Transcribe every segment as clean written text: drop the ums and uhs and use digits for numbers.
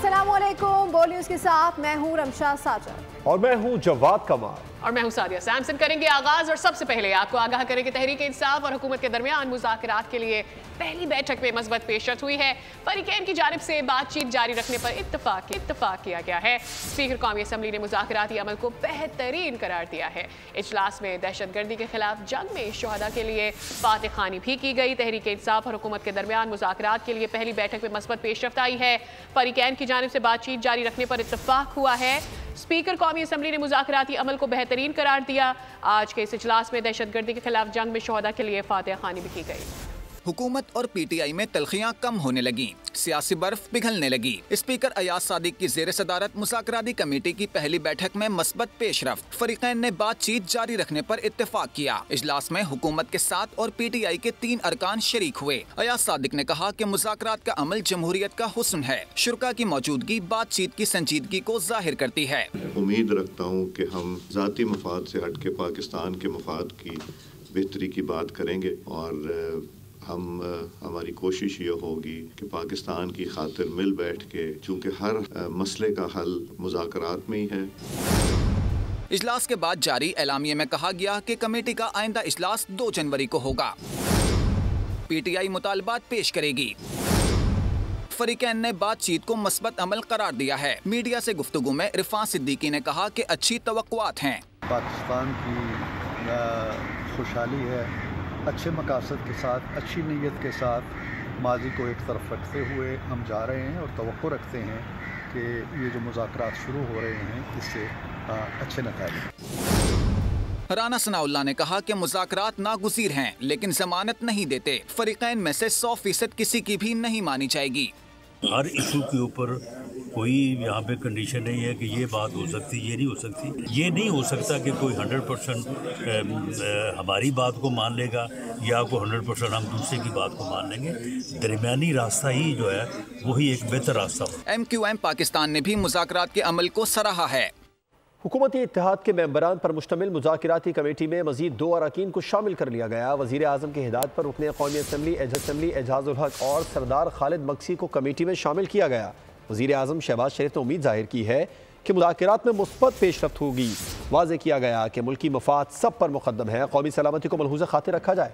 अस्सलामुअलैकुम। बोल न्यूज़ के साथ मैं हूँ रमशा साजद और मैं हूँ जवाद कमाल और मैं हूं सादिया सैमसन। करेंगे आगाज और सबसे पहले आपको आगाह करेंगे तहरीक इंसाफ और हुकूमत के दरमियान मुज़ाकरात के लिए पहली बैठक में मस्बत पेशरफ हुई है। फरीकैन की जानिब से बातचीत जारी रखने पर इत्तफाक किया गया है। स्पीकर कौमी असम्बली ने मुज़ाकराती अमल को बेहतरीन करार दिया है। इजलास में दहशतगर्दी के खिलाफ जंग में शुहदा के लिए फातह खानी भी की गई। तहरीक इंसाफ और हुकूमत के दरमियान मुज़ाकरात के लिए पहली बैठक में मस्बत पेशरफ्त आई है। फरीकैन की जानिब से बातचीत जारी रखने पर इत्तफाक हुआ है। स्पीकर कौमी असम्बली ने मुज़ाकराती अमल को बेहतरीन करार दिया। आज के इस इजलास में दहशतगर्दी के खिलाफ जंग में शुहदा के लिए फातह खानी भी की गई। हुकूमत और पीटीआई में तलखियां कम होने लगी, सियासी बर्फ पिघलने लगी। स्पीकर अयाज सादिक की जेर सदारत मुज़ाकराती कमेटी की पहली बैठक में मस्बत पेशरफ्त। फरीकैन ने बातचीत जारी रखने पर इत्तेफाक किया। इजलास में हुकूमत के साथ और पीटीआई के 3 अरकान शरीक हुए। अयाज सादिक ने कहा कि मुज़ाकरात का अमल जमहूरियत का हुस्न है। शुरका की मौजूदगी बातचीत की संजीदगी को जाहिर करती है। उम्मीद रखता हूँ कि हम ज़ाती मफाद से हट के पाकिस्तान के मफाद की बेहतरी की बात करेंगे और हमारी कोशिश ये होगी कि पाकिस्तान की खातिर मिल बैठ के, चूँकि हर मसले का हल मुज़ाकरात में ही है। इजलास के बाद जारी एलामिये में कहा गया कि कमेटी का आइंदा इजलास 2 जनवरी को होगा। पीटीआई मुतालबात पेश करेगी। फरीकैन ने बातचीत को मस्बत अमल करार दिया है। मीडिया से गुफ्तगू में इरफान सिद्दीकी ने कहा कि अच्छी तवक्कुआत हैं। पाकिस्तान की खुशहाली है, अच्छे मकासद के साथ, अच्छी नीयत के साथ माजी को एक तरफ रखते हुए हम जा रहे हैं और तवक्को रखते हैं कि ये जो मुज़ाकरात शुरू हो रहे हैं इससे अच्छे नतीजे। राना सनाउल्लाह ने कहा कि मुज़ाकरात नागुज़ीर हैं लेकिन जमानत नहीं देते। फरीकैन में से 100% किसी की भी नहीं मानी जाएगी। हर इशू के ऊपर कोई यहाँ पे कंडीशन नहीं है कि ये बात हो सकती, ये नहीं हो सकती। ये नहीं हो सकता कि कोई 100% हमारी बात को मान लेगा या कोई 100% हम दूसरे की बात को मान लेंगे। दरमियानी रास्ता ही जो है वही एक बेहतर रास्ता हो। MQM पाकिस्तान ने भी मुज़ाकरात के अमल को सराहा है। हुकूमती इत्तेहाद के मेंबरान पर मुश्तमिल मुज़ाकराती कमेटी में मजीद 2 अरकान को शामिल कर लिया गया। वज़ीर आज़म की हिदायत पर रुकने कौमी असम्बली एजाजुल हक और सरदार खालिद मक्सी को कमेटी में शामिल किया गया। वज़ीर आज़म शहबाज शरीफ ने उम्मीद जाहिर की है कि मुज़ाकरात में मुस्बत पेशरफ्त होगी। वाज़ेह किया गया कि मुल्की मफाद सब पर मुक़द्दम है, कौमी सलामती को मलहूज़ खातिर रखा जाए।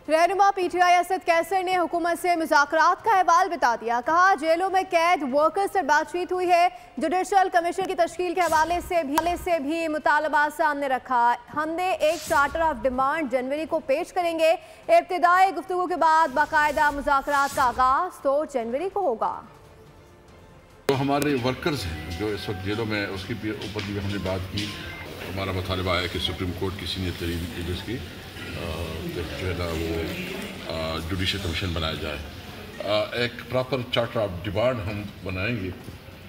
रहनुमा पीटीआई असद कैसर ने हुकूमत से मुज़ाकरात का अहवाल बता दिया। कहा जेलों में कैद वर्कर्स से बातचीत हुई है। जुडिशल कमीशन की तश्कील के हवाले से भी मुतालबा सामने रखा। हमने एक चार्टर ऑफ डिमांड जनवरी को पेश करेंगे। इब्तिदाई गुफ्तगू के बाद बाकायदा मुज़ाकरात का आगाज तो जनवरी को होगा। जो हमारे वर्कर्स हैं जो इस वक्त जेलों में, उसके ऊपर भी हमने बात की। हमारा मुतालबा है कि सुप्रीम कोर्ट की सीनियर तरीन जजेस की जो है ना वो जुडिशल कमीशन बनाया जाए। एक प्रॉपर चार्टर ऑफ डिमांड हम बनाएंगे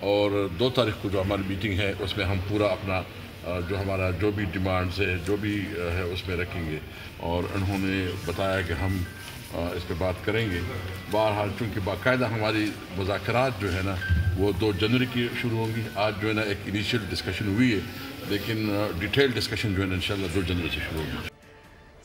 और 2 तारीख को जो हमारी मीटिंग है उसमें हम पूरा अपना जो हमारा जो भी डिमांड्स है जो भी है उसमें रखेंगे और उन्होंने बताया कि हम इस पर बात करेंगे। बहरहाल चूँकि बाकायदा हमारी मुज़ाकरात जो है ना वो 2 जनवरी की शुरू होंगी। आज जो है ना एक इनिशियल डिस्कशन हुई है लेकिन डिटेल डिस्कशन जो है ना इंशाल्लाह 2 जनवरी से शुरू होगी।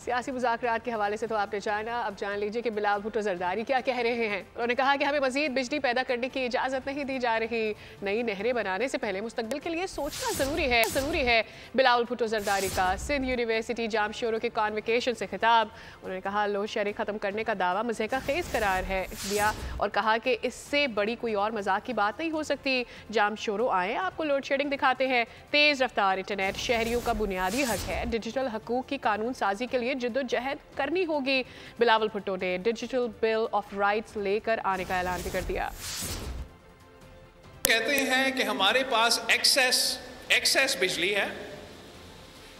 सियासी मुज़ाकरात के हवाले से तो आपने जाना, अब जान लीजिए कि बिलावल भुट्टो जरदारी क्या कह रहे हैं। उन्होंने कहा कि हमें मज़ीद बिजली पैदा करने की इजाज़त नहीं दी जा रही। नई नहरें बनाने से पहले मुस्तकबिल के लिए सोचना ज़रूरी है। बिलावल भुट्टो जरदारी का सिंध यूनिवर्सिटी जामशोरों के कॉन्वोकेशन से खिताब। उन्होंने कहा लोड शेडिंग ख़त्म करने का दावा मज़े का खेज़ करार है दिया और कहा कि इससे बड़ी कोई और मजाक की बात नहीं हो सकती। जामशोरों आए आपको लोड शेडिंग दिखाते हैं। तेज़ रफ्तार इंटरनेट शहरियों का बुनियादी हक है। डिजिटल हकूक़ की कानून साजी के लिए जिद्दोजहद करनी होगी। बिलावल भुट्टो ने डिजिटल बिल ऑफ राइट्स लेकर आने का ऐलान भी कर दिया। कहते हैं कि हमारे पास एक्सेस बिजली है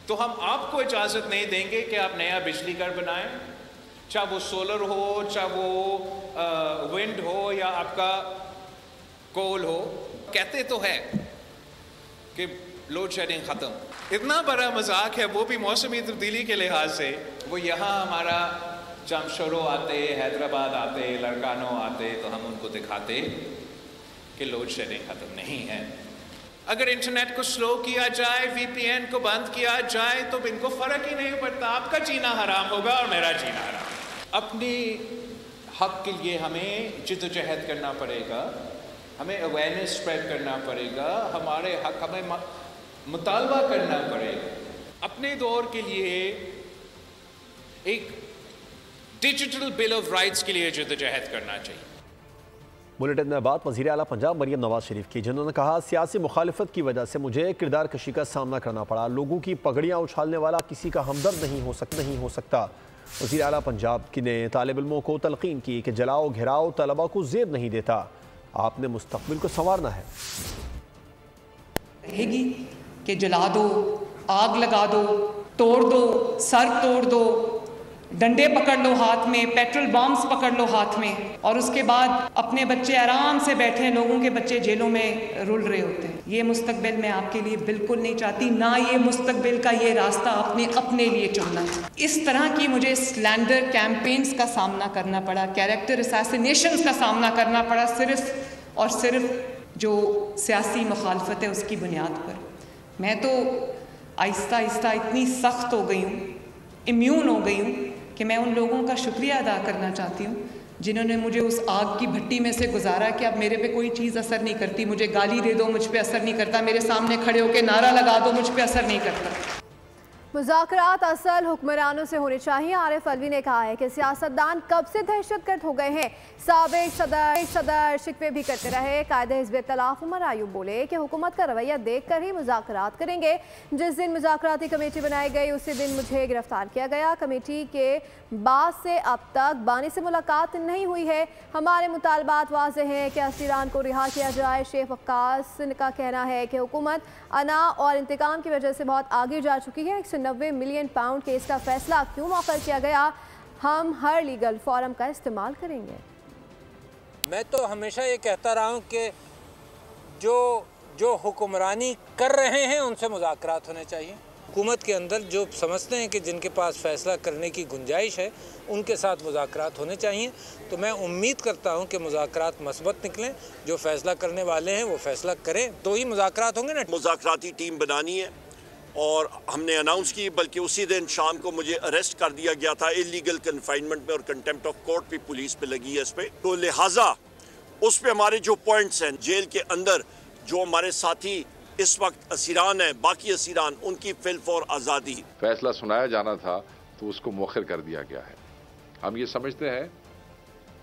तो हम आपको इजाजत नहीं देंगे कि आप नया बिजली घर बनाएं, चाहे वो सोलर हो, चाहे वो विंड हो या आपका कोल हो। कहते तो है कि लोड शेडिंग ख़त्म। इतना बड़ा मजाक है वो भी मौसमी तब्दीली के लिहाज से। वो यहाँ हमारा जामशोरों आते, हैदराबाद आते, लड़कानों आते तो हम उनको दिखाते कि लोड शेडिंग ख़त्म नहीं है। अगर इंटरनेट को स्लो किया जाए, VPN को बंद किया जाए तो इनको फ़र्क ही नहीं पड़ता। आपका जीना हराम होगा और मेरा जीना हराम। अपनी हक के लिए हमें जिद्दोजहद करना पड़ेगा। हमें अवेयरनेस स्प्रेड करना पड़ेगा, हमारे हक हमें मुतालबा करना पड़ेगा। अपने दौर के लिए एक डिजिटल बिल ऑफ राइट्स के लिए जद्दोजहद करना चाहिए। बुलेटिन में बात वज़ीर आला पंजाब मरियम नवाज शरीफ की, जिन्होंने कहा सियासी मुखालिफत की वजह से मुझे किरदार कशी का सामना करना पड़ा। लोगों की पगड़ियाँ उछालने वाला किसी का हमदर्द नहीं हो सकता। वज़ीर आला पंजाब ने तालिब इल्मों को तलकीन की कि जलाओ घिराओ तलबा को ज़ेर नहीं देता, आपने मुस्तकबिल को संवारना है। रहेगी कि जला दो, आग लगा दो, तोड़ दो, सर तोड़ दो, डंडे पकड़ लो हाथ में, पेट्रोल बॉम्ब्स पकड़ लो हाथ में, और उसके बाद अपने बच्चे आराम से बैठे हैं, लोगों के बच्चे जेलों में रुल रहे होते हैं। ये मुस्तकबिल मैं आपके लिए बिल्कुल नहीं चाहती, ना ये मुस्तकबिल का ये रास्ता अपने लिए चुनना है। इस तरह की मुझे स्लैंडर कैंपेन्स का सामना करना पड़ा, कैरेक्टर असैसिनेशंस का सामना करना पड़ा, सिर्फ और सिर्फ जो सियासी मुखालफत है उसकी बुनियाद पर। मैं तो आहिस्ता आहिस्ता इतनी सख्त हो गई हूँ, इम्यून हो गई हूँ कि मैं उन लोगों का शुक्रिया अदा करना चाहती हूँ जिन्होंने मुझे उस आग की भट्टी में से गुजारा कि अब मेरे पे कोई चीज़ असर नहीं करती। मुझे गाली दे दो, मुझ पे असर नहीं करता, मेरे सामने खड़े होकर नारा लगा दो, मुझ पे असर नहीं करता। मुज़ाकरात असल हुक्मरानों से होने चाहिए। आरिफ अलवी ने कहा है कि सियासतदान कब से दहशतगर्द हो गए हैं। साबिक सदर शिकवे भी करते रहे। कायदे हिज़्ब इत्तेलाफ उमर अयूब बोले कि हुकूमत का रवैया देख कर ही मुज़ाकरात करेंगे। जिस दिन मुज़ाकराती कमेटी बनाई गई उसी दिन मुझे गिरफ्तार किया गया। कमेटी के बाद से अब तक बानी से मुलाकात नहीं हुई है। हमारे मुतालबात वाज़ेह हैं कि असीरान को रिहा किया जाए। शेख वक्कास का कहना है कि हुकूमत अना और इंतकाम की वजह से बहुत आगे जा चुकी है। 190 मिलियन पाउंड केस का फैसला क्यों मौखर किया गया? हम हर लीगल फोरम का इस्तेमाल करेंगे। मैं तो हमेशा ये कहता रहा हूँ कि जो हुक्मरानी कर रहे हैं उनसे मुज़ाकरात होने चाहिए। हुकूमत के अंदर जो समझते हैं कि जिनके पास फ़ैसला करने की गुंजाइश है उनके साथ मुज़ाकरात होने चाहिए। तो मैं उम्मीद करता हूं कि मुज़ाकरात मस्बत निकलें। जो फ़ैसला करने वाले हैं वो फ़ैसला करें तो ही मुज़ाकरात होंगे ना। मुज़ाकराती टीम बनानी है और हमने अनाउंस की, बल्कि उसी दिन शाम को मुझे अरेस्ट कर दिया गया था इलीगल कन्फाइनमेंट में और कंटेम्प्ट ऑफ कोर्ट भी पुलिस पे लगी है इस पे। तो लिहाजा उस पे हमारे जो पॉइंट्स हैं, जेल के अंदर जो हमारे साथी इस वक्त असीरान है, बाकी असीरान, उनकी फिल्फ और आज़ादी। फैसला सुनाया जाना था तो उसको मौखर कर दिया गया है। हम ये समझते हैं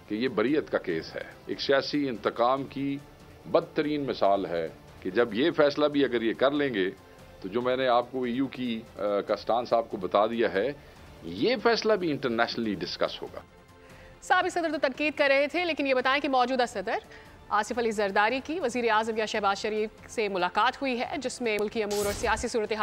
कि ये बरीयत का केस है, एक सियासी इंतकाम की बदतरीन मिसाल है कि जब ये फैसला भी अगर ये कर लेंगे तो जो मैंने आपको EU की का स्टांस आपको बता दिया है, ये फैसला भी इंटरनेशनली डिस्कस होगा। साबिक सदर तो तनकीद कर रहे थे, लेकिन ये बताएं कि मौजूदा सदर आसिफ अली जरदारी की वज़ीर आज़म या शहबाज शरीफ से मुलाकात हुई है, जिसमें मुल्की अमूर और सियासी सूरत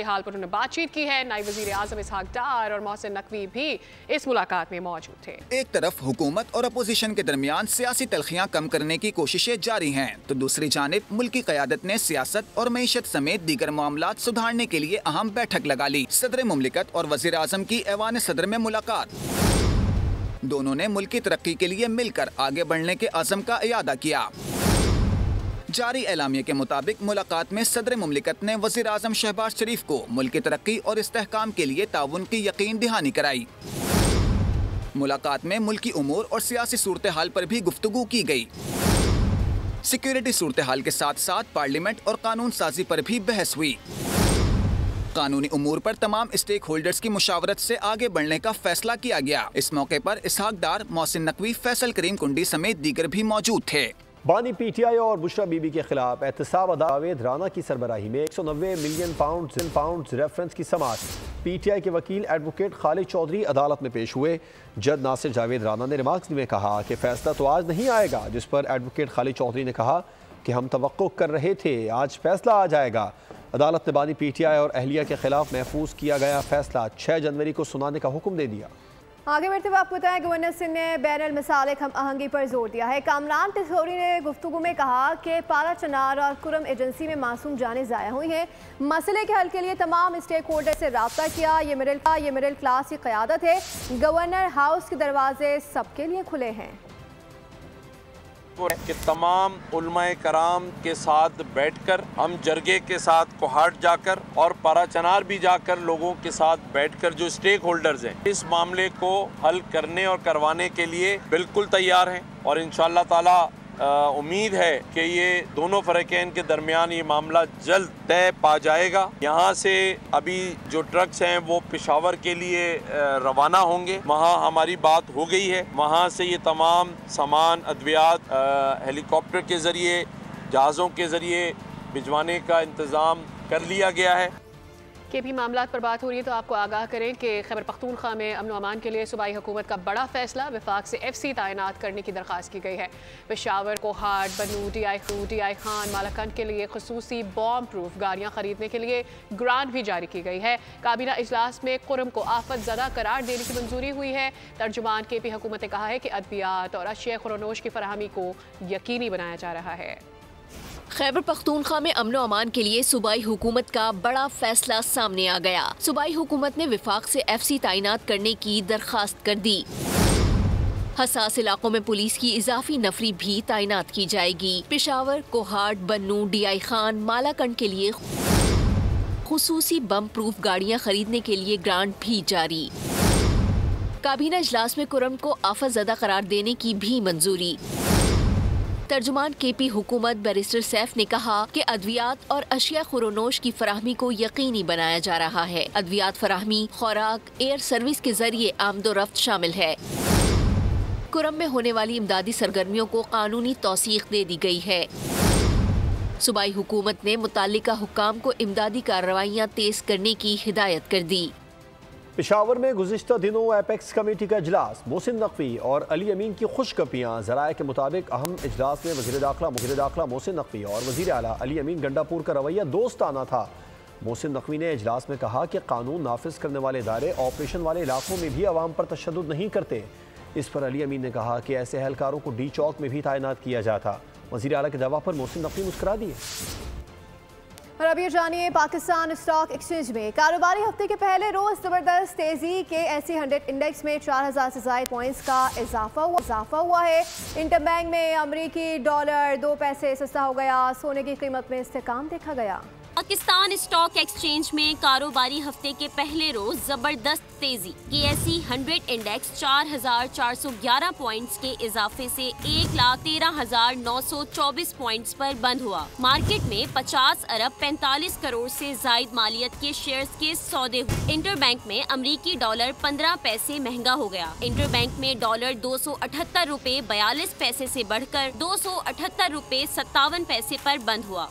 हाल पर उन्होंने बातचीत की है। नायब वज़ीर आज़म इसहाक डार और मोहसिन नकवी भी इस मुलाकात में मौजूद थे। एक तरफ हुकूमत और अपोजिशन के दरमियान सियासी तलखियां कम करने की कोशिशें जारी हैं, तो दूसरी जानिब मुल्की क़यादत ने सियासत और मईशत समेत दीगर मामलात सुधारने के लिए अहम बैठक लगा ली। सदर मुमलिकत और वज़ीर आज़म की ऐवान सदर में मुलाकात। दोनों ने मुल्क की तरक्की के लिए मिलकर आगे बढ़ने के अज़म का इयादा किया। जारी एलामिया के मुताबिक मुलाकात में सदर मुमलिकत ने वज़ीर आज़म शहबाज शरीफ को मुल्क की तरक्की और इस्तेहकाम के लिए ताउन की यकीन दहानी कराई। मुलाकात में मुल्की उमूर और सियासी सूरत हाल पर भी गुफ्तगू की गई। सिक्योरिटी सूरत हाल के साथ साथ पार्लियामेंट और कानून साजी पर भी बहस हुई। कानूनी उमूर पर तमाम स्टेक होल्डर्स की मुशावरत से आगे बढ़ने का फैसला किया गया। इस मौके पर इसहाक डार, मोहसिन नकवी, फैसल करीम कुंडी समेत दीगर भी मौजूद थे। बानी PTI और बुशरा बीबी के खिलाफ एहतसाब जावेद राना की सरबराही में 190 मिलियन पाउंड रेफरेंस की समाअत। PTI के वकील एडवोकेट खालिद चौधरी अदालत में पेश हुए। जज नासिर जावेद राना ने रिमार्क्स में कहा कि फैसला तो आज नहीं आएगा, जिस पर एडवोकेट खालिद चौधरी ने कहा कि हम तवक्को कर रहे थे, आज फैसला आ जाएगा। अदालत ने बानी PTI और अहलिया के खिलाफ महफूज किया गया फैसला 6 जनवरी को सुनाने का हुक्म दे दिया। आगे बढ़ते हुए आपको बताएं, गवर्नर सिंह ने बैनुल मसालिक हम आहंगी पर जोर दिया है। कामरान टिसौरी ने गुफ्तगू में कहा कि पारा चनार और कुरम एजेंसी में मासूम जानें ज़ाया हुई हैं। मसले के हल के लिए तमाम स्टेक होल्डर से रब्ता किया। ये मिडिल क्लास की क़यादत है। गवर्नर हाउस के दरवाजे सबके लिए खुले हैं कि तमाम उलमाए कराम के साथ बैठकर हम जरगे के साथ कोहाट जाकर और पाराचनार भी जाकर लोगों के साथ बैठकर जो स्टेक होल्डर्स हैं इस मामले को हल करने और करवाने के लिए बिल्कुल तैयार हैं और इंशाअल्लाह ताला उम्मीद है कि ये दोनों फ़रीक़ैन के दरमियान ये मामला जल्द तय पा जाएगा। यहाँ से अभी जो ट्रक्स हैं वो पेशावर के लिए रवाना होंगे, वहाँ हमारी बात हो गई है। वहाँ से ये तमाम सामान अद्वियात हेलीकॉप्टर के ज़रिए, जहाज़ों के ज़रिए भिजवाने का इंतज़ाम कर लिया गया है। के भी मामला पर बात हो रही है तो आपको आगाह करें कि खैबर पख्तूनख्वा में अमन व अमान के लिए सूबाई हुकूमत का बड़ा फैसला, विफाक से FC तैनात करने की दरख्वास्त की गई है। पेशावर, कोहाट, बनू, DI खान, मालाकंड के लिए खसूसी बॉम्ब प्रूफ गाड़ियाँ खरीदने के लिए ग्रांट भी जारी की गई है। काबीना इजलास में कुरम को आफत ज़दा करार देने की मंजूरी हुई है। तर्जुमान KP हुकूमत ने कहा है कि अद्वियात और अशिया खुरानोश की फराहमी को यकीनी बनाया जा रहा है। खैबर पख्तूनख्वा में अमन व अमान के लिए सूबाई हुकूमत का बड़ा फैसला सामने आ गया। सूबाई हुकूमत ने विफाक से FC तैनात करने की दरखास्त कर दी। हसास इलाकों में पुलिस की इजाफी नफरी भी तैनात की जाएगी। पेशावर, कोहाट, बन्नू, DI खान, मालाकंड के लिए खुसूसी बम प्रूफ गाड़ियां खरीदने के लिए ग्रांट भी जारी। काबीना इजलास में कुरम को आफत ज़दा करार देने की भी मंजूरी। तर्जुमान KP हुकूमत बैरिस्टर सैफ ने कहा कि अद्वियात और अशिया खुरानोश की फराहमी को यकीनी बनाया जा रहा है। अद्वियात फराहमी, खुराक, एयर सर्विस के जरिए आमदोरफ्त शामिल है। कुरम में होने वाली इमदादी सरगर्मियों को कानूनी तौसीक दे दी गई है। सूबाई हुकूमत ने मुताल्लिका हुक्काम को इमदादी कार्रवाइयाँ तेज करने की हिदायत कर दी। पेशावर में गुज़िश्ता दिनों एपेक्स कमेटी का इजलास, मोहसिन नकवी और अली अमीन की खुशखबरियाँ। ज़राए के मुताबिक अहम इजलास में वज़ीर दाखिला मुखिर दाखिला मोहसिन नकवी और वज़ीर आला अली अमीन गंडापुर का रवैया दोस्ताना था। मोहसिन नकवी ने इजलास में कहा कि कानून नाफिज करने वाले इदारे ऑपरेशन वाले इलाकों में भी अवाम पर तशद्दुद नहीं करते। इस पर अली अमीन ने कहा कि ऐसे एहलकारों को D चौक में भी तैनात किया जाता। वज़ीर आला के दावा पर मोहसिन नकवी मुस्करा दिए। और अब ये जानिए, पाकिस्तान स्टॉक एक्सचेंज में कारोबारी हफ्ते के पहले रोज जबरदस्त तेजी के SE 100 इंडेक्स में 4000 से ज़ायद पॉइंट्स का इजाफा हुआ है। इंटरबैंक में अमरीकी डॉलर 2 पैसे सस्ता हो गया। सोने की कीमत में इस्तेकाम देखा गया। पाकिस्तान स्टॉक एक्सचेंज में कारोबारी हफ्ते के पहले रोज जबरदस्त तेजी के SE 100 इंडेक्स 4411 पॉइंट्स के इजाफे से 1,13,924 पॉइंट्स पर बंद हुआ। मार्केट में 50 अरब 45 करोड़ से जायद मालियत के शेयर्स के सौदे हुए। इंटरबैंक में अमरीकी डॉलर 15 पैसे महंगा हो गया। इंटरबैंक में डॉलर 278 रुपए 42 पैसे से बढ़कर 278 रुपए 57 पैसे पर बंद हुआ।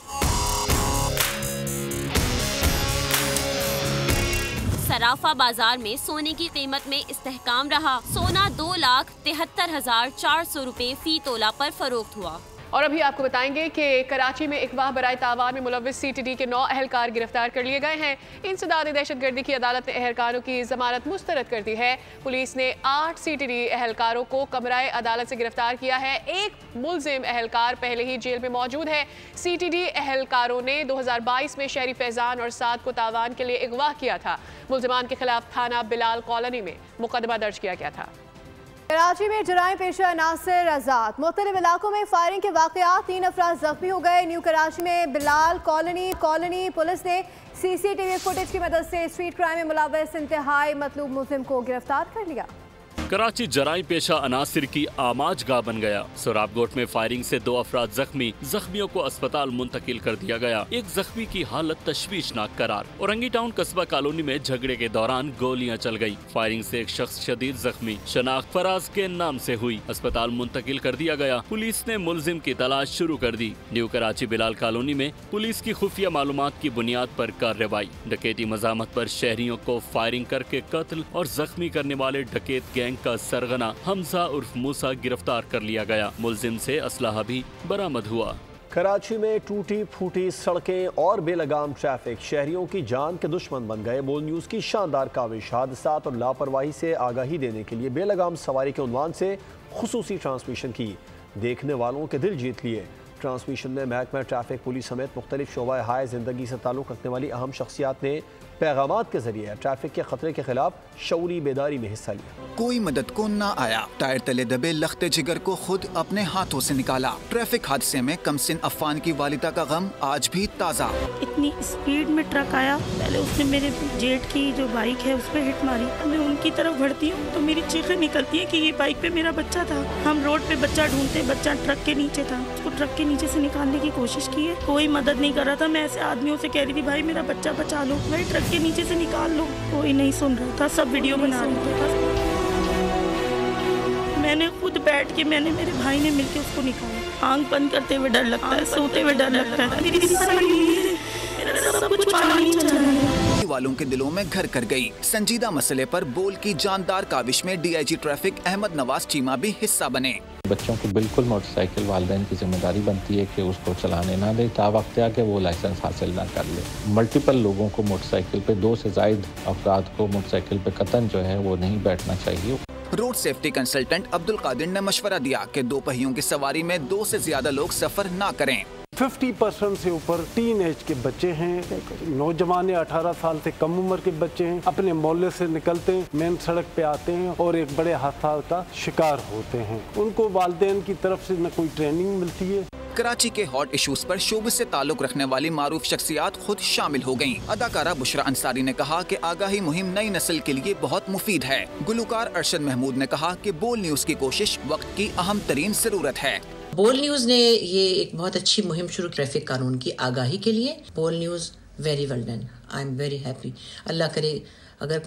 सराफा बाजार में सोने की कीमत में इस्तेहकाम रहा। सोना 2,73,400 रुपए फी तोला पर फरोख्त हुआ। और अभी आपको बताएंगे कि कराची में अगवा बराए तावान में मुलव्विस CTD के 9 अहलकार गिरफ्तार कर लिए गए हैं। इंसदाद दहशतगर्दी की अदालत ने अहलकारों की जमानत मुस्तरद कर दी है। पुलिस ने 8 CTD अहलकारों को कमराए अदालत से गिरफ्तार किया है। एक मुलजिम अहलकार पहले ही जेल में मौजूद है। CTD अहलकारों ने 2022 में शहरी फैजान और साद को तावान के लिए अगवा किया था। मुलजिमान के खिलाफ थाना बिलाल कॉलोनी में मुकदमा दर्ज किया गया था। कराची में जराइम पेशा नासिर आजाद, मुख्तलिफ इलाकों में फायरिंग के वाकयात, 3 अफराद जख्मी हो गए। न्यू कराची में बिलाल कॉलोनी पुलिस ने CCTV फुटेज की मदद से स्ट्रीट क्राइम में मुलव्विस इंतहाई मतलूब मुलजिम को गिरफ्तार कर लिया। कराची जराइम पेशा अनासिर की आमाजगाह बन गया। सोराबगोट में फायरिंग से 2 अफराद जख्मी, जख्मियों को अस्पताल मुंतकिल कर दिया गया। एक जख्मी की हालत तशवीशनाक करार। औरंगी टाउन कस्बा कॉलोनी में झगड़े के दौरान गोलियां चल गई। फायरिंग से एक शख्स शदीद जख्मी, शनाख्त फराज के नाम से हुई, अस्पताल मुंतकिल कर दिया गया। पुलिस ने मुलजिम की तलाश शुरू कर दी। न्यू कराची बिलाल कॉलोनी में पुलिस की खुफिया मालूमात की बुनियाद पर कार्रवाई। डकैती मजामत पर शहरियों को फायरिंग करके कत्ल और जख्मी करने वाले डकैत गैंग का सरगना हमजा उर्फ मूसा गिरफ्तार कर लिया गया। मुलजिम से असलाहा भी बरामद हुआ। कराची में टूटी फूटी सड़कें और बेलगाम ट्रैफिक शहरियों की जान के दुश्मन बन गए। बोल न्यूज़ की शानदार काविश, हादसात और लापरवाही से आगाही देने के लिए बेलगाम सवारी के उन्वान से खुसूसी ट्रांसमिशन की, देखने वालों के दिल जीत लिए। ट्रांसमिशन में महकमा ट्रैफिक, पुलिस समेत मुख्तलिफ शोबा हाय जिंदगी से ताल्लुक़ रखने वाली अहम शख्सियात ने पैगामात के जरिए ट्रैफिक के खतरे के खिलाफ शऊरी बेदारी में हिस्सा लिया। कोई मदद को न आया, टायर तले दबे लखते जिगर को खुद अपने हाथों से निकाला। ट्रैफिक हादसे में कमसिन अफान की वालिदा का गम आज भी ताज़ा। इतनी स्पीड में ट्रक आया, पहले उसने मेरे जेठ की जो बाइक है उस पर हिट मारी। मैं उनकी तरफ बढ़ती हूँ तो मेरी चीखें निकलती है कि ये बाइक पे मेरा बच्चा था। हम रोड पे बच्चा ढूंढते, बच्चा ट्रक के नीचे था। उसको ट्रक के नीचे से निकालने की कोशिश की है, कोई मदद नहीं कर रहा था। मैं ऐसे आदमियों से कह रही थी भाई मेरा बच्चा बचा लो, भाई ट्रक के नीचे से निकाल लो, कोई नहीं सुन रहा था। सब वीडियो बना रहे थे। मैंने खुद बैठ के मैंने मेरे भाई ने मिलके उसको निकाला। आंख बंद करते हुए डर लगता है, सोते हुए डर लगता है। सब कुछ पानी चल रहा है। वालों के दिलों में घर कर गई। संजीदा मसले पर बोल की जानदार काविश में डीआईजी ट्रैफिक अहमद नवाज चीमा भी हिस्सा बने। बच्चों को बिल्कुल मोटरसाइकिल वालिदैन की जिम्मेदारी बनती है कि उसको चलाने ना दे, तावक्त आके वो लाइसेंस हासिल ना कर ले। मल्टीपल लोगों को मोटरसाइकिल पे, 2 से ज़ायद अफराद को मोटरसाइकिल पे कतन जो है वो नहीं बैठना चाहिए। Road safety consultant Abdul Qadir ने मशवरा दिया कि 2 पहियों की सवारी में 2 से ज्यादा लोग सफर ना करें। 50% से ऊपर टीन एज के बच्चे हैं, नौजवान 18 साल से कम उम्र के बच्चे हैं, अपने मोहल्ले से निकलते हैं, मेन सड़क पे आते हैं और एक बड़े हादसा का शिकार होते हैं। उनको वालिदैन की तरफ से न कोई ट्रेनिंग मिलती है। कराची के हॉट इश्यूज पर शोबे से ताल्लुक रखने वाली मारूफ शख्सियात खुद शामिल हो गयीं। अदाकारा बुशरा अंसारी ने कहा कि आगाही मुहिम नई नस्ल के लिए बहुत मुफीद है। गुलकार अरशद महमूद ने कहा कि बोल न्यूज की कोशिश वक्त की अहम तरीन जरूरत है। बोल न्यूज ने ये एक बहुत अच्छी मुहिम शुरू की ट्रैफिक कानून की आगाही के लिए। Bol news very well done, I am very happy. अल्लाह करे अगर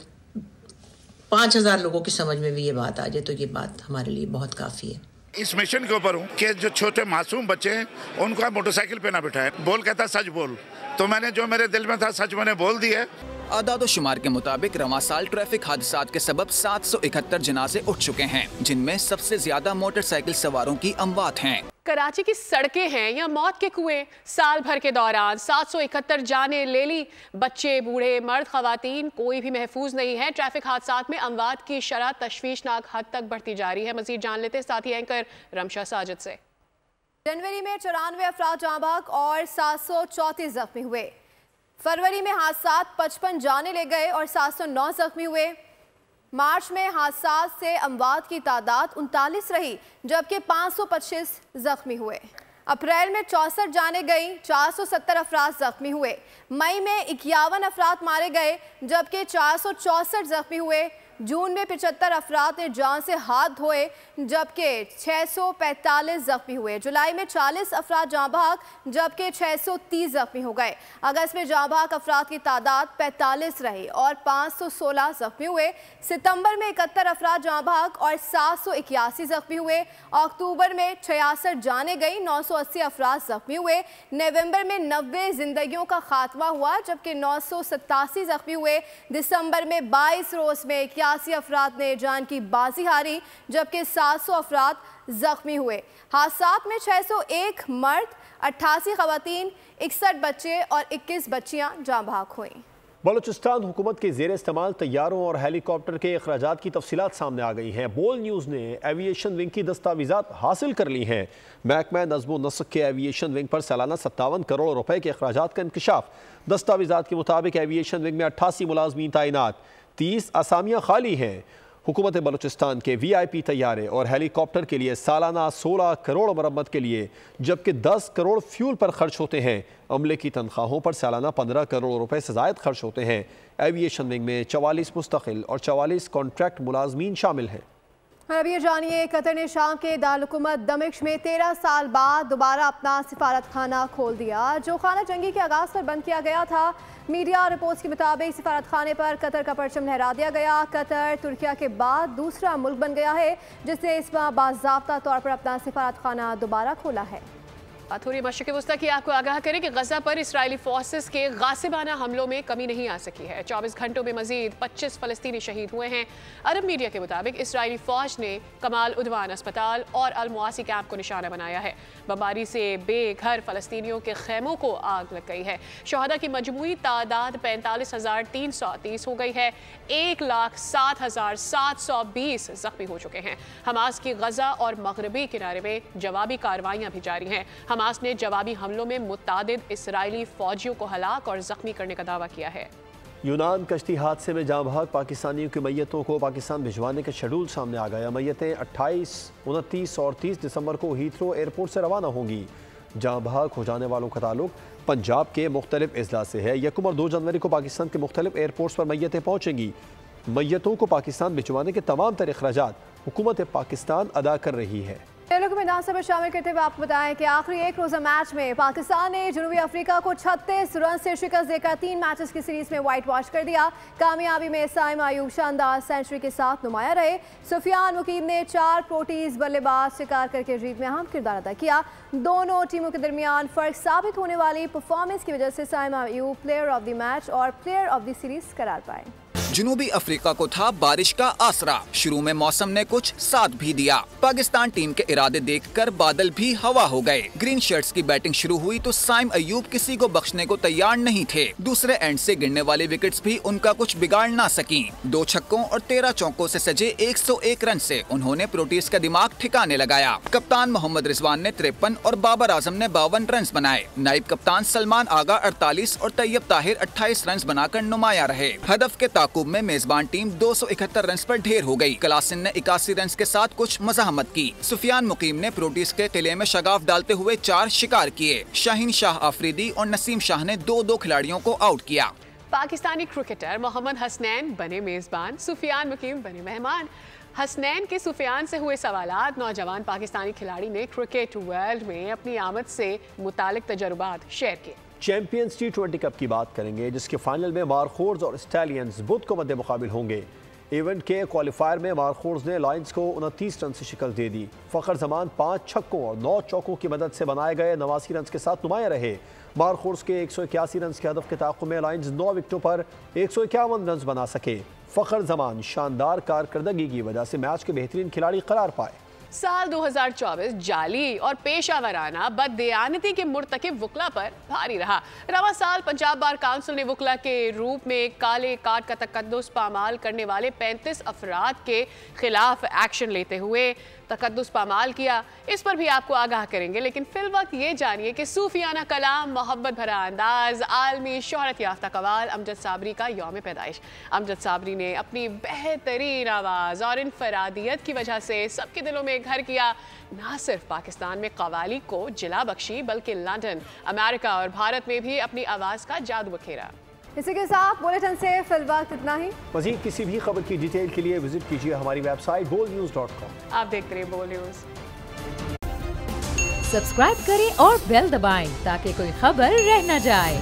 5000 लोगों की समझ में भी ये बात आ जाए तो ये बात हमारे लिए बहुत काफी है। इस मिशन के ऊपर हूँ कि जो छोटे मासूम बच्चे हैं उनको आप मोटरसाइकिल पे ना बिठाएं। बोल कहता सच बोल, तो मैंने जो मेरे दिल में था सच मैंने बोल दिया। आदाद शुमार के मुताबिक रवां साल ट्रैफिक हादसात के सबब 771 जनाजे उठ चुके हैं, जिनमें सबसे ज्यादा मोटरसाइकिल सवारों की अमवात हैं। कराची की सड़कें हैं या मौत के कुएं। साल भर के दौरान 771 जानें ले ली। बच्चे, बूढ़े, मर्द, खवातीन कोई भी महफूज नहीं है। ट्रैफिक हादसात में अमवात की शरह तशवीशनाक हद तक बढ़ती जा रही है। मजीद जान लेते साथी एंकर रमशा साजिद से। जनवरी में 94 अफराद जाँ बहक और 734 जख्मी हुए। फरवरी में हादसात 55 जाने ले गए और 709 जख्मी हुए। मार्च में हादसात से अमवात की तादाद 39 रही, जबकि 525 जख्मी हुए। अप्रैल में 64 जाने गई, 470 अफराद जख्मी हुए। मई में 51 अफराद मारे गए, जबकि 464 जख्मी हुए। जून में 75 अफराद ने जान से हाथ धोए, जबकि 645 जख्मी हुए। जुलाई में 40 अफराद जाँ बहक, जबकि 630 जख्मी हो गए। अगस्त में जाँ बहक अफराद की तादाद 45 रही और 516 जख्मी हुए। सितंबर में 71 अफराद जाँ बहक और 781 जख्मी हुए। अक्टूबर में 66 जाने गई, 980 अफराद जख्मी हुए। नवंबर में 90 जिंदगियों का खात्मा हुआ, जबकि 987 जख्मी हुए। दिसंबर में 22 रोज में 81 अफराद ने जान की बाजी हारी, जबकि 700 अफराद जख्मी हुए। हादसात में 601 मर्द, 88 खवातीन, 61 बच्चे और 21 बच्चियां जाँ बहक हुई। बलूचिस्तान हुकूमत के ज़ेर इस्तेमाल तैयारों और हेलीकॉप्टर के अखराजात की तफसीलात सामने आ गई हैं। बोल न्यूज़ ने एविएशन विंग की दस्तावेज़ात हासिल कर ली हैं। महकमा नज़्म व नस्क के एविएशन विंग पर सालाना 57 करोड़ रुपए के अखराजात का इंकशाफ। दस्तावेज़ात के मुताबिक एविएशन विंग में 88 मुलाजमीन तैनात, 30 असामियाँ खाली हैं। हुकूमत बलूचिस्तान के VIP तैयारे और हेलीकॉप्टर के लिए सालाना 16 करोड़ मरम्मत के लिए, जबकि 10 करोड़ फ्यूल पर खर्च होते हैं। अमले की तनख्वाहों पर सालाना 15 करोड़ रुपए से ज़ायद खर्च होते हैं। एविएशन विंग में 44 मुस्तकिल और 44 कॉन्ट्रैक्ट मुलाजमीन शामिल हैं। अब ये जानिए, कतर ने शाम के दारुल-हुकूमत दमिश्क में 13 साल बाद दोबारा अपना सिफारत खाना खोल दिया, जो खाना जंगी के आगाज़ पर बंद किया गया था। मीडिया रिपोर्ट्स के मुताबिक सिफारत खाने पर कतर का परचम लहरा दिया गया। कतर तुर्किया के बाद दूसरा मुल्क बन गया है जिसने इस बार बाज़ाब्ता तौर पर अपना सिफारत खाना दोबारा खोला है। थोड़ी मशरिक़ वस्ता की आपको आगाह करें कि गजा पर इसराइली फोर्सेस के गासिबाना हमलों में कमी नहीं आ सकी है। 24 घंटों में मजीद 25 फ़लस्तीनी शहीद हुए हैं। अरब मीडिया के मुताबिक इसराइली फ़ौज ने कमाल उदवान अस्पताल और अल-मुआसी कैंप को निशाना बनाया है। बमबारी से बेघर फ़लस्तीनियों के खैमों को आग लग गई है। शहदा की मजमूई तादाद 45,330 हो गई है। 1,07,720 जख्मी हो चुके हैं। हमास की गजा और मगरबी किनारे में जवाबी कार्रवाइयाँ भी जारी हैं। हमास ने जवाबी हमलों में मुतादिद इसराइली फौजियों को हलाक और जख्मी करने का दावा किया है। यूनान कश्ती हादसे में जाँ बहक पाकिस्तानियों की मैयतों को पाकिस्तान भिजवाने का शेड्यूल सामने आ गया। मैयतें 28, 29 और 30 दिसंबर को हीथ्रो एयरपोर्ट से रवाना होंगी। जाँ बहक हो जाने वालों का ताल्लुक पंजाब के मुख्तलिफ अजला से है। 1 और 2 जनवरी को पाकिस्तान के मुख्तलिफ एयरपोर्ट्स पर मैयतें पहुँचेंगी। मैयतों को पाकिस्तान भिजवाने के तमाम तरह अखराजात हुकूमत पाकिस्तान अदा कर रही है। खेलों के मैदान से शामिल करते हुए आपको बताएं कि आखिरी एक रोजा मैच में पाकिस्तान ने जनूबी अफ्रीका को 36 रन से शिकस्त देकर 3 मैचेस की सीरीज में व्हाइट वॉश कर दिया। कामयाबी में साइम अयूब शानदार सेंचुरी के साथ नुमाया रहे। सुफियान मुकीम ने 4 प्रोटीज बल्लेबाज शिकार करके जीत में अहम किरदार अदा किया। दोनों टीमों के दरमियान फर्क साबित होने वाली परफॉर्मेंस की वजह से Saim Ayub player of the match और प्लेयर ऑफ द सीरीज करार पाए। जनूबी अफ्रीका को था बारिश का आसरा। शुरू में मौसम ने कुछ साथ भी दिया। पाकिस्तान टीम के इरादे देखकर बादल भी हवा हो गए। ग्रीन शर्ट्स की बैटिंग शुरू हुई तो साइम अयूब किसी को बख्शने को तैयार नहीं थे। दूसरे एंड से गिरने वाली विकेट्स भी उनका कुछ बिगाड़ ना सकी। 2 छक्कों और 13 चौकों से सजे 101 रन से उन्होंने प्रोटीज का दिमाग ठिकाने लगाया। कप्तान मोहम्मद रिजवान ने 53 और बाबर आजम ने 52 रन बनाए। नायब कप्तान सलमान आगा 48 और तैयब ताहिर 28 रन बनाकर नुमाया रहे। हदफ के ताकुब में मेजबान टीम 271 रन पर ढेर हो गई। कलासिन ने 81 रन के साथ कुछ मज़ाहमत की। सुफियान मुकीम ने प्रोटीज के किले में शगाफ डालते हुए 4 शिकार किए। शाहीन शाह आफरीदी और नसीम शाह ने 2-2 खिलाड़ियों को आउट किया। पाकिस्तानी क्रिकेटर मोहम्मद हसनैन बने मेजबान, सुफियान मुकीम बने मेहमान। हसनैन के सुफियान से हुए सवालात। नौजवान पाकिस्तानी खिलाड़ी ने क्रिकेट वर्ल्ड में अपनी आमद से मुतालिक तजुर्बात शेयर किए। चैंपियंस T20 कप की बात करेंगे, जिसके फाइनल में मारखोर्स और स्टैलियंस बुध को मद्दे मुकाबिल होंगे। इवेंट के क्वालिफायर में मारखोर्स ने लायंस को 29 रन से शिकस्त दे दी। फ़खर जमान 5 छक्कों और 9 चौकों की मदद से बनाए गए 89 रन के साथ नुमाया रहे। मारखोर्स के 181 रन के हदफ के ताक़ुब में लायंस 9 विकेटों पर 151 रन बना सके। फ़खर जमान शानदार कारकर्दगी की वजह से मैच के बेहतरीन खिलाड़ी करार पाए। साल 2024 जाली और पेशावराना बददियानती के मुर्तकिब वकला पर भारी रहा। रवा साल पंजाब बार काउंसिल ने वकला के रूप में काले कार्ड का तकद्दुस पामाल करने वाले 35 अफराद के खिलाफ एक्शन लेते हुए तकद्दुस पामाल किया। इस पर भी आपको आगाह करेंगे, लेकिन फिल वक्त ये जानिए कि सूफियाना कलाम, मोहब्बत भरा अंदाज, आलमी शोहरत याफ्ता कवाल अमजद साबरी का यौम पैदाइश। अमजद साबरी ने अपनी बेहतरीन आवाज़ और इनफरादियत की वजह से सबके दिलों में घर किया। ना सिर्फ पाकिस्तान में कवाली को जिला बख्शी, बल्कि लंदन, अमेरिका और भारत में भी अपनी आवाज़ का जादू बखेरा। इसी के साथ बुलेटिन से फिल वक्त इतना ही। मज़ीद किसी भी खबर की डिटेल के लिए विजिट कीजिए हमारी वेबसाइट bolnews.com। आप देखते रहिए बोल न्यूज़। सब्सक्राइब करें और बेल दबाएं ताकि कोई खबर रह न जाए।